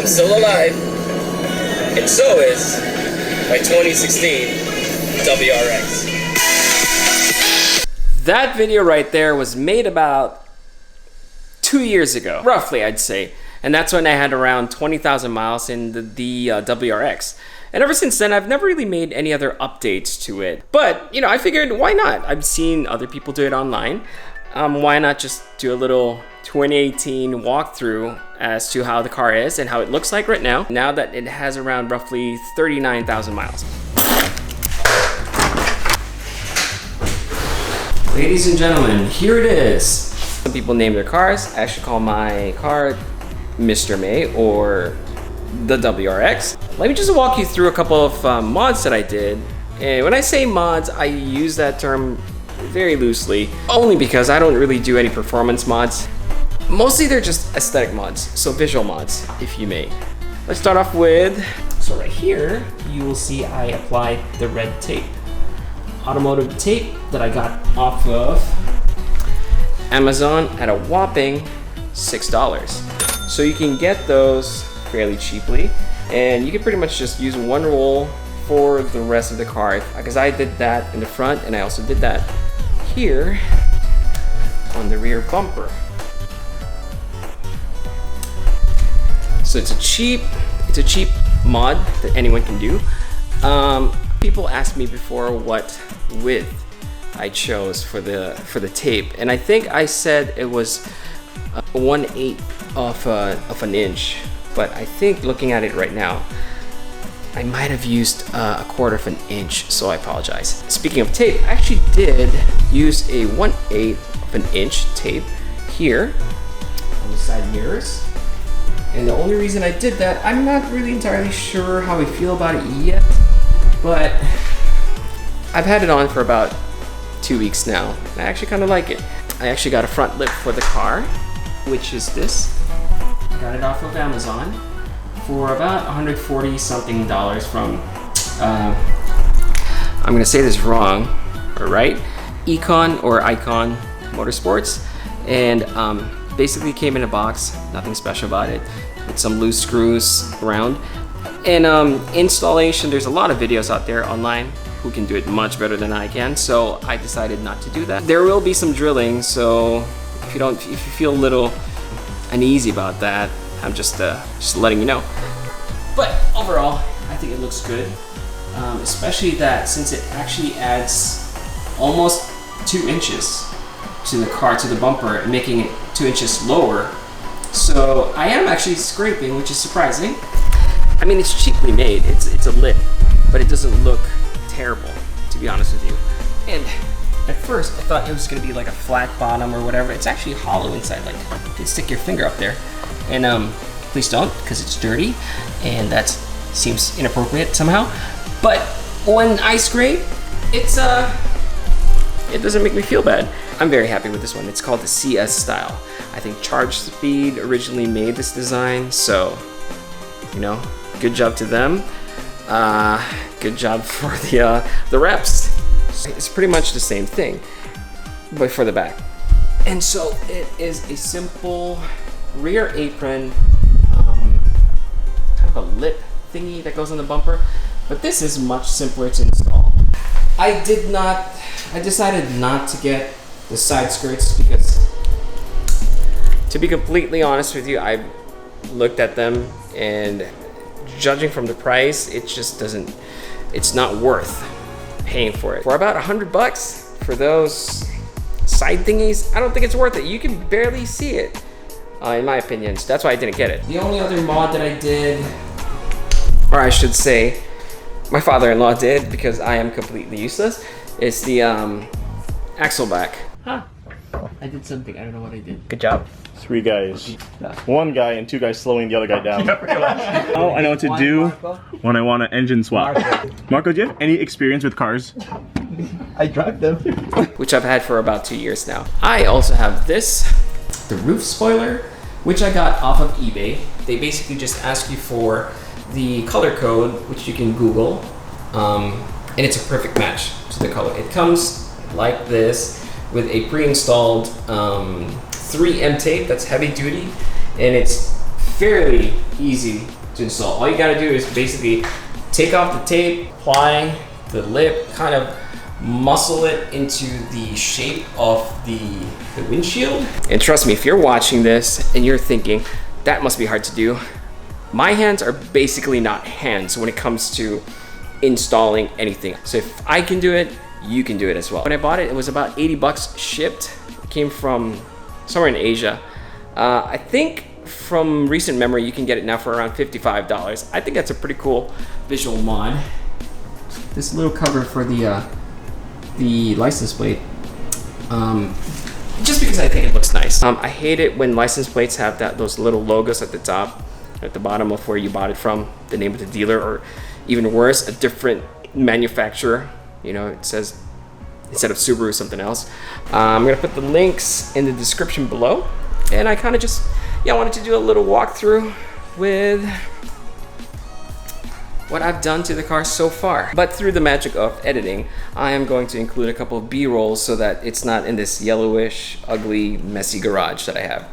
I'm still alive, and so is my 2016 WRX. That video right there was made about 2 years ago, roughly I'd say. And that's when I had around 20,000 miles in the WRX. And ever since then, I've never really made any other updates to it. But, you know, I figured, why not? I've seen other people do it online. Why not just do a little 2018 walkthrough as to how the car is and how it looks like right now that it has around roughly 39,000 miles. Ladies and gentlemen, here it is. Some people name their cars. I actually call my car Mr. May or the WRX. Let me just walk you through a couple of mods that I did. And when I say mods, I use that term very loosely, only because I don't really do any performance mods. Mostly they're just aesthetic mods, so visual mods, if you may. Let's start off with, so right here, you will see I applied the red tape. Automotive tape that I got off of Amazon at a whopping $6. So you can get those fairly cheaply, and you can pretty much just use one roll for the rest of the car, because I did that in the front and I also did that here on the rear bumper. So it's a cheap mod that anyone can do. People asked me before what width I chose for the tape, and I think I said it was 1/8 of an inch, but I think looking at it right now, I might have used 1/4 of an inch, so I apologize. Speaking of tape, I actually did use a 1/8 of an inch tape here on the side mirrors. And the only reason I did that, I'm not really entirely sure how I feel about it yet, but I've had it on for about 2 weeks now. I actually kind of like it. I actually got a front lip for the car, which is this. I got it off of Amazon for about $140 something from, I'm gonna say this wrong, or right? Icon Motorsports. And basically came in a box, nothing special about it, with some loose screws around. And installation, there's a lot of videos out there online who can do it much better than I can, so I decided not to do that. There will be some drilling, so if you feel a little uneasy about that, I'm just letting you know. But overall, I think it looks good, especially that since it actually adds almost 2 inches to the car, to the bumper, making it 2 inches lower. So I am actually scraping, which is surprising. I mean, it's cheaply made. It's a lip, but it doesn't look terrible, to be honest with you. And at first, I thought it was gonna be like a flat bottom or whatever. It's actually hollow inside. Like, you can stick your finger up there. And please don't, because it's dirty, and that seems inappropriate somehow. But when I scrape, it doesn't make me feel bad. I'm very happy with this one. It's called the CS style. I think Charge Speed originally made this design, so, you know, good job to them. Good job for the reps. It's pretty much the same thing, but for the back. And so it is a simple rear apron, kind of a lip thingy that goes on the bumper, but this is much simpler to install. I decided not to get the side skirts because, to be completely honest with you, I looked at them and judging from the price, it's not worth paying for it. For about $100 for those side thingies, I don't think it's worth it. You can barely see it, in my opinion. So that's why I didn't get it. The only other mod that I did, or I should say, my father-in-law did, because I am completely useless, is the axle back. Huh. I did something. I don't know what I did. Good job. 3 guys. 1 guy and 2 guys slowing the other guy down. Oh, I know what to do when I want an engine swap. Marco, do you have any experience with cars? I drive them. Which I've had for about 2 years now. I also have this, the roof spoiler, which I got off of eBay. They basically just ask you for the color code, which you can Google, and it's a perfect match to the color. It comes like this with a pre-installed 3M tape that's heavy duty, and it's fairly easy to install. All you gotta do is basically take off the tape, apply the lip, kind of muscle it into the shape of the windshield. And trust me, if you're watching this and you're thinking, that must be hard to do, my hands are basically not hands when it comes to installing anything. So if I can do it, you can do it as well. When I bought it, it was about 80 bucks shipped. It came from somewhere in Asia. I think from recent memory, you can get it now for around $55. I think that's a pretty cool visual mod. This little cover for the license plate, just because I think it looks nice. I hate it when license plates have those little logos at the top, at the bottom of where you bought it from, the name of the dealer, or even worse, a different manufacturer. You know, it says, instead of Subaru, something else. I'm gonna put the links in the description below. And I kind of just, wanted to do a little walkthrough with what I've done to the car so far. But through the magic of editing, I am going to include a couple of B-rolls so that it's not in this yellowish, ugly, messy garage that I have.